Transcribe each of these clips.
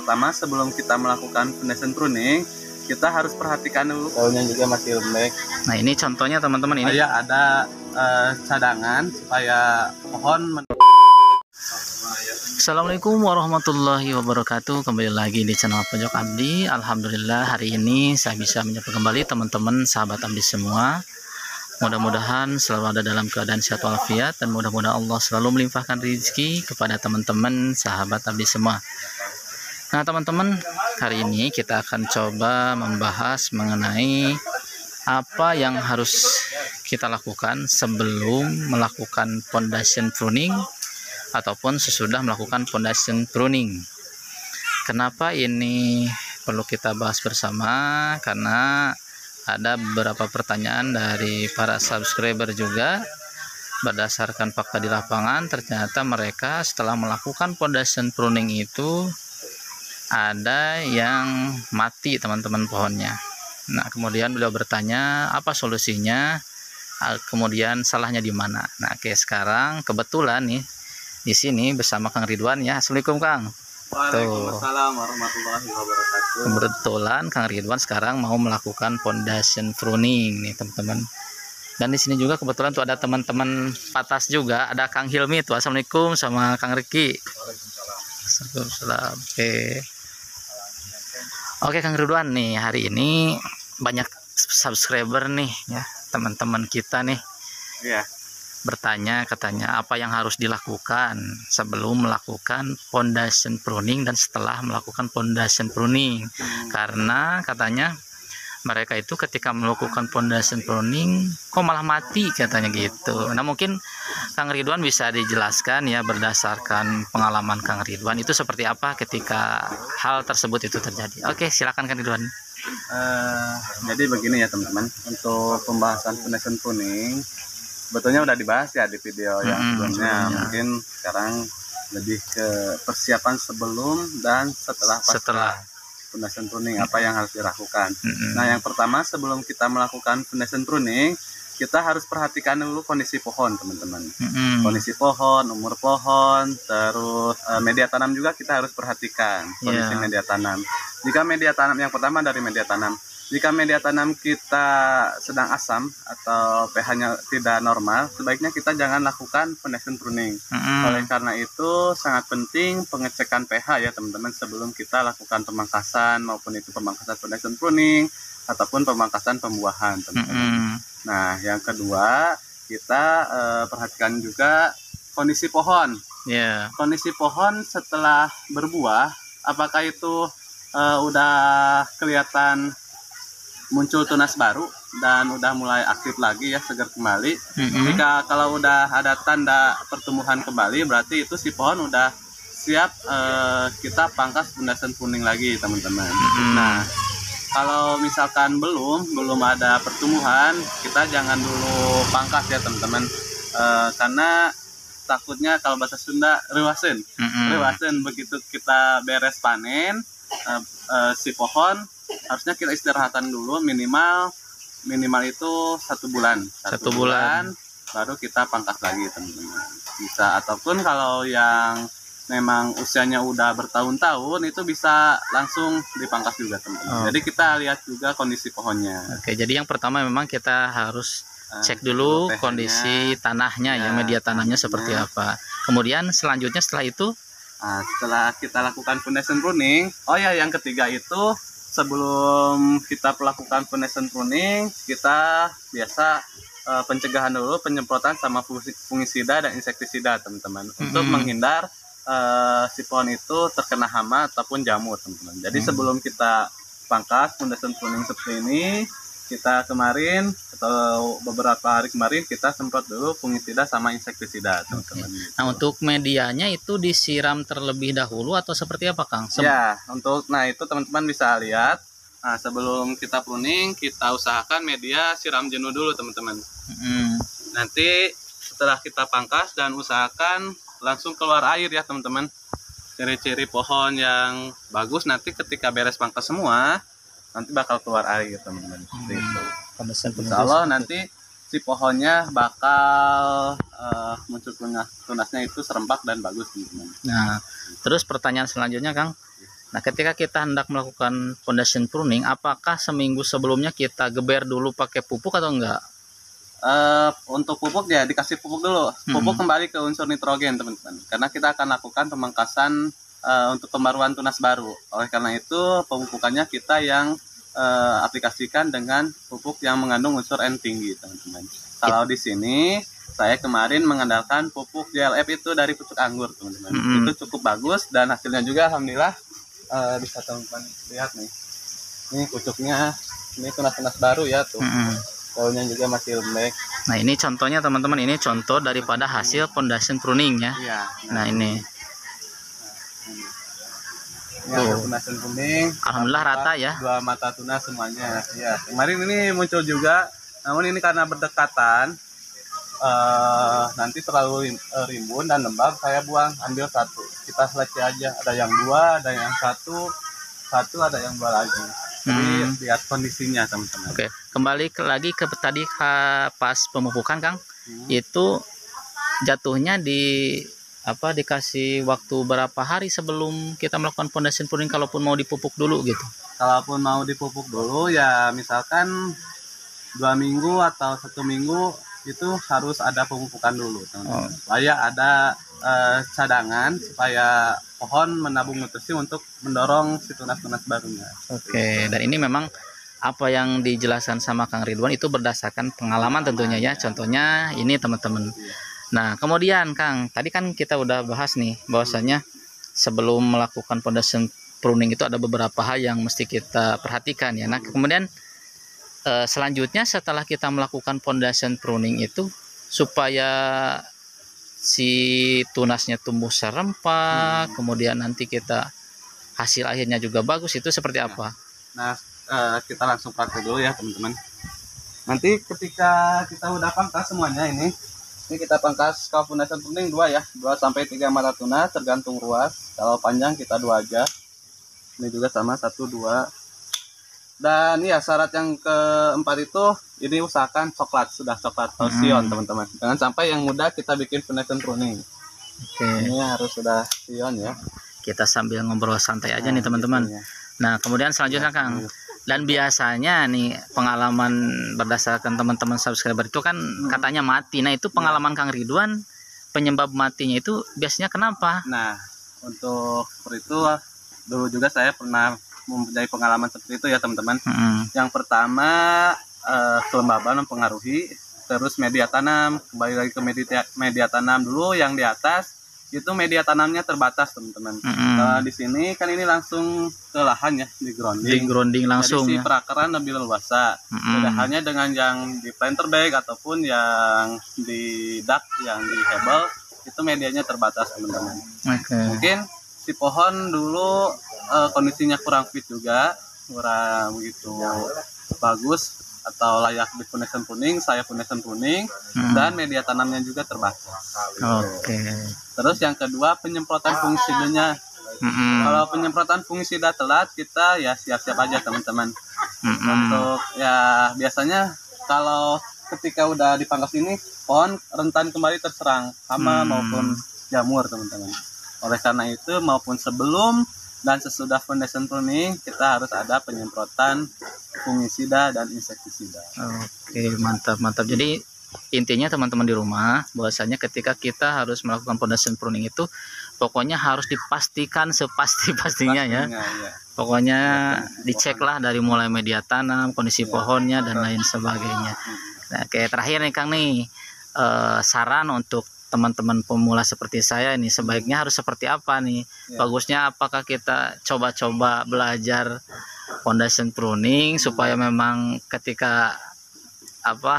pertama sebelum kita melakukan foundation pruning, kita harus perhatikan dulu daunnya juga masih lembek. Nah ini contohnya teman-teman, ini ya ada cadangan supaya pohon. Assalamualaikum warahmatullahi wabarakatuh. Kembali lagi di channel Pojok Abdi. Alhamdulillah hari ini saya bisa menyapa kembali teman-teman sahabat Abdi semua. Mudah-mudahan selalu ada dalam keadaan sehat walafiat, dan mudah-mudahan Allah selalu melimpahkan rezeki kepada teman-teman sahabat Abdi semua. Nah teman-teman, hari ini kita akan coba membahas mengenai apa yang harus kita lakukan sebelum melakukan foundation pruning ataupun sesudah melakukan foundation pruning. Kenapa ini perlu kita bahas bersama? Karena ada beberapa pertanyaan dari para subscriber juga. Berdasarkan fakta di lapangan, ternyata mereka setelah melakukan foundation pruning itu ada yang mati teman-teman pohonnya. Nah kemudian beliau bertanya apa solusinya, kemudian salahnya di mana. Nah oke, sekarang kebetulan nih di sini bersama Kang Ridwan ya. Assalamualaikum Kang. Waalaikumsalam warahmatullahi wabarakatuh. Kebetulan Kang Ridwan sekarang mau melakukan foundation pruning nih teman-teman. Dan di sini juga kebetulan tuh ada teman-teman patas juga, ada Kang Hilmi tuh. Assalamualaikum, sama Kang Riki. Waalaikumsalam. Oke Kang Ridwan nih, hari ini banyak subscriber nih ya, teman-teman kita nih. Iya. Bertanya katanya apa yang harus dilakukan sebelum melakukan foundation pruning dan setelah melakukan foundation pruning. Karena katanya mereka itu ketika melakukan foundation pruning kok malah mati katanya gitu. Nah mungkin Kang Ridwan bisa dijelaskan ya, berdasarkan pengalaman Kang Ridwan itu seperti apa ketika hal tersebut itu terjadi. Oke, silakan Kang Ridwan. Jadi begini ya teman-teman, untuk pembahasan foundation pruning sebetulnya udah dibahas ya di video yang sebelumnya. Mungkin sekarang lebih ke persiapan sebelum dan setelah foundation pruning, apa yang harus dilakukan. Nah yang pertama sebelum kita melakukan foundation pruning, kita harus perhatikan dulu kondisi pohon teman-teman. Kondisi pohon, umur pohon, terus media tanam juga kita harus perhatikan kondisi media tanam. Jika media tanam, yang pertama dari media tanam, jika media tanam kita sedang asam atau pH-nya tidak normal, sebaiknya kita jangan lakukan foundation pruning. Oleh karena itu sangat penting pengecekan pH ya teman-teman sebelum kita lakukan pemangkasan, maupun itu pemangkasan foundation pruning ataupun pemangkasan pembuahan teman-teman. Nah yang kedua kita perhatikan juga kondisi pohon. Kondisi pohon setelah berbuah, apakah itu udah kelihatan muncul tunas baru dan udah mulai aktif lagi ya, segar kembali. Jika kalau udah ada tanda pertumbuhan kembali, berarti itu si pohon udah siap kita pangkas foundation pruning lagi teman-teman. Nah kalau misalkan belum ada pertumbuhan, kita jangan dulu pangkas ya teman-teman, karena takutnya kalau bahasa Sunda rewasen. Begitu kita beres panen, si pohon harusnya kita istirahatkan dulu minimal itu 1 bulan. Satu bulan baru kita pangkas lagi teman-teman. Bisa, ataupun kalau yang memang usianya udah bertahun-tahun itu bisa langsung dipangkas juga teman-teman. Jadi kita lihat juga kondisi pohonnya. Oke, jadi yang pertama memang kita harus cek dulu kondisi tanahnya ya, media tanahnya seperti apa. Kemudian selanjutnya setelah itu, setelah kita lakukan foundation pruning, yang ketiga itu sebelum kita melakukan foundation pruning, kita biasa pencegahan dulu, penyemprotan sama fungisida dan insektisida teman-teman, untuk menghindar si pohon itu terkena hama ataupun jamur teman-teman. Jadi sebelum kita pangkas foundation pruning seperti ini, kita kemarin atau beberapa hari kemarin kita semprot dulu fungisida sama insektisida teman-teman. Nah untuk medianya itu disiram terlebih dahulu atau seperti apa Kang? Itu teman-teman bisa lihat. Nah sebelum kita pruning, kita usahakan media siram jenuh dulu teman-teman. Nanti setelah kita pangkas dan usahakan langsung keluar air ya teman-teman. Ciri-ciri pohon yang bagus nanti ketika beres pangkas semua, nanti bakal keluar air teman-teman. Insya Allah nanti si pohonnya bakal muncul tunasnya itu serempak dan bagus teman-teman. Nah terus pertanyaan selanjutnya Kang, Nah, ketika kita hendak melakukan foundation pruning, apakah seminggu sebelumnya kita geber dulu pakai pupuk atau enggak? Untuk pupuk ya dikasih pupuk dulu. Pupuk kembali ke unsur nitrogen teman-teman. Karena kita akan lakukan pemangkasan untuk pembaruan tunas baru. Oleh karena itu pemupukannya kita yang aplikasikan dengan pupuk yang mengandung unsur N tinggi teman-teman. Kalau di sini saya kemarin mengandalkan pupuk JLF itu dari pucuk anggur teman-teman. Itu cukup bagus dan hasilnya juga alhamdulillah bisa teman-teman lihat nih. Ini pucuknya, ini tunas-tunas baru ya tuh. Daunnya juga masih lembek. Nah, ini contohnya teman-teman, ini contoh daripada hasil foundation pruning ya. Iya. Nah, ini. Ini ada foundation pruning. Alhamdulillah rata ya. 2 mata tunas semuanya. Ya, kemarin ini muncul juga, namun ini karena berdekatan nanti terlalu rimbun dan lembab, saya buang, ambil 1. Kita seleksi aja, ada yang 2, ada yang 1, ada yang 2 lagi. Jadi lihat kondisinya teman-teman. Oke, kembali lagi ke tadi pas pemupukan Kang, itu jatuhnya dikasih waktu berapa hari sebelum kita melakukan foundation pruning kalaupun mau dipupuk dulu gitu? Kalaupun mau dipupuk dulu ya misalkan 2 minggu atau 1 minggu itu harus ada pemupukan dulu teman-teman. Supaya ada cadangan supaya pohon menabung nutrisi untuk mendorong si tunas-tunas barunya. Oke, dan ini memang apa yang dijelaskan sama Kang Ridwan itu berdasarkan pengalaman tentunya ya. Contohnya ini teman-teman. Nah, kemudian Kang, tadi kan kita udah bahas nih bahwasanya sebelum melakukan foundation pruning itu ada beberapa hal yang mesti kita perhatikan ya. Nah, kemudian selanjutnya setelah kita melakukan foundation pruning itu supaya si tunasnya tumbuh serempak, kemudian nanti kita hasil akhirnya juga bagus, itu seperti apa? Nah, kita langsung praktek dulu ya teman-teman. Nanti ketika kita udah pangkas semuanya ini kita pangkas kalau foundation pruning 2 ya, 2 sampai 3 mata tunas tergantung ruas. Kalau panjang kita 2 aja. Ini juga sama 1, 2. Dan ya syarat yang keempat itu ini usahakan coklat, sudah coklat atau sion teman-teman. Jangan sampai yang muda kita bikin foundation pruning. Oke. Ini harus sudah sion ya. Kita sambil ngobrol santai aja nih teman-teman. Nah, kemudian selanjutnya Kang. Dan biasanya nih pengalaman berdasarkan teman-teman subscriber itu kan katanya mati. Nah, itu pengalaman Kang Ridwan, penyebab matinya itu biasanya kenapa? Nah, untuk seperti itu dulu juga saya pernah mempunyai pengalaman seperti itu ya teman-teman. Yang pertama kelembaban mempengaruhi, terus media tanam, kembali lagi ke media tanam dulu yang di atas itu media tanamnya terbatas teman-teman. Di sini kan ini langsung ke lahan ya, di grounding langsung. Jadi si perakaran lebih leluasa. Bedaannya dengan yang di planter bag ataupun yang di duct, yang di hebel itu medianya terbatas teman-teman. Mungkin si pohon dulu kondisinya kurang fit juga, kurang begitu bagus atau layak di foundation pruning, saya foundation pruning, dan media tanamnya juga terbatas. Terus yang kedua penyemprotan fungisidanya. Kalau penyemprotan fungisida telat, kita ya siap-siap aja teman-teman. Untuk ya biasanya kalau ketika udah dipangkas ini pohon rentan kembali terserang hama maupun jamur teman-teman. Oleh karena itu maupun sebelum dan sesudah foundation pruning kita harus ada penyemprotan fungisida dan insektisida. Oke, mantap. Jadi intinya teman-teman di rumah bahwasanya ketika kita harus melakukan foundation pruning itu pokoknya harus dipastikan sepasti-pastinya ya. Pokoknya diceklah dari mulai media tanam, kondisi pohonnya dan lain sebagainya. Nah, oke, terakhir nih Kang nih saran untuk teman-teman pemula seperti saya ini sebaiknya harus seperti apa nih? Bagusnya apakah kita coba-coba belajar foundation pruning supaya memang ketika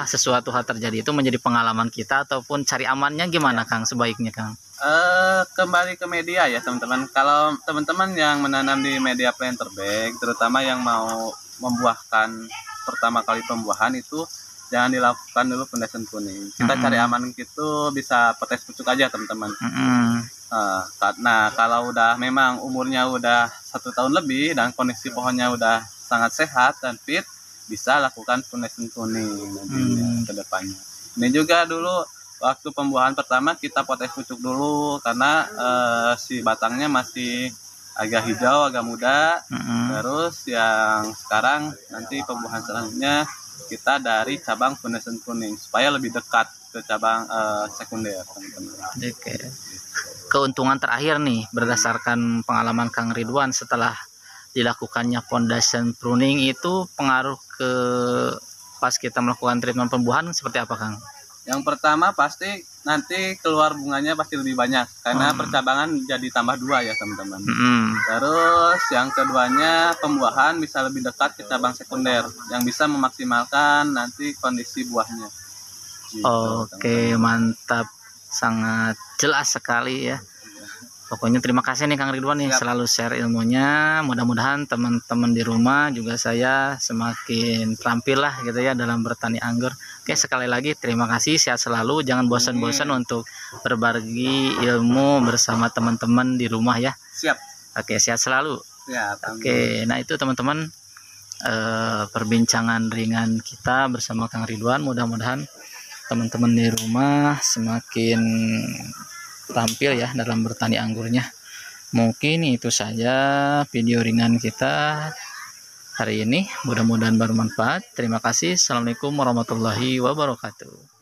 sesuatu hal terjadi itu menjadi pengalaman kita, ataupun cari amannya gimana Kang sebaiknya Kang? Kembali ke media ya teman-teman. Kalau teman-teman yang menanam di media planter bag, terutama yang mau membuahkan pertama kali pembuahan itu jangan dilakukan dulu foundation pruning. Kita cari aman gitu bisa petes pucuk aja teman-teman. Nah kalau udah memang umurnya udah 1 tahun lebih dan kondisi pohonnya udah sangat sehat dan fit, bisa lakukan foundation pruning nantinya ke depannya. Ini juga dulu waktu pembuahan pertama kita potes pucuk dulu karena si batangnya masih agak hijau, agak muda. Mm-mm. Terus yang sekarang nanti pembuahan selanjutnya kita dari cabang Foundation Pruning supaya lebih dekat ke cabang sekunder, teman-teman. Oke. Keuntungan terakhir nih berdasarkan pengalaman Kang Ridwan setelah dilakukannya foundation pruning itu pengaruh ke pas kita melakukan treatment pembuahan seperti apa, Kang? Yang pertama pasti nanti keluar bunganya pasti lebih banyak karena percabangan jadi tambah 2 ya teman-teman. Terus yang keduanya pembuahan bisa lebih dekat ke cabang sekunder yang bisa memaksimalkan nanti kondisi buahnya. Gitu, Oke, mantap, sangat jelas sekali ya. Pokoknya terima kasih nih Kang Ridwan nih selalu share ilmunya. Mudah-mudahan teman-teman di rumah juga saya semakin terampil lah gitu ya dalam bertani anggur. Oke, sekali lagi terima kasih, sehat selalu. Jangan bosan-bosan untuk berbagi ilmu bersama teman-teman di rumah ya. Siap. Oke, sehat selalu. Siap. Oke, nah itu teman-teman perbincangan ringan kita bersama Kang Ridwan. Mudah-mudahan teman-teman di rumah semakin tampil ya dalam bertani anggurnya. Mungkin itu saja video ringan kita hari ini, mudah-mudahan bermanfaat. Terima kasih. Assalamualaikum warahmatullahi wabarakatuh.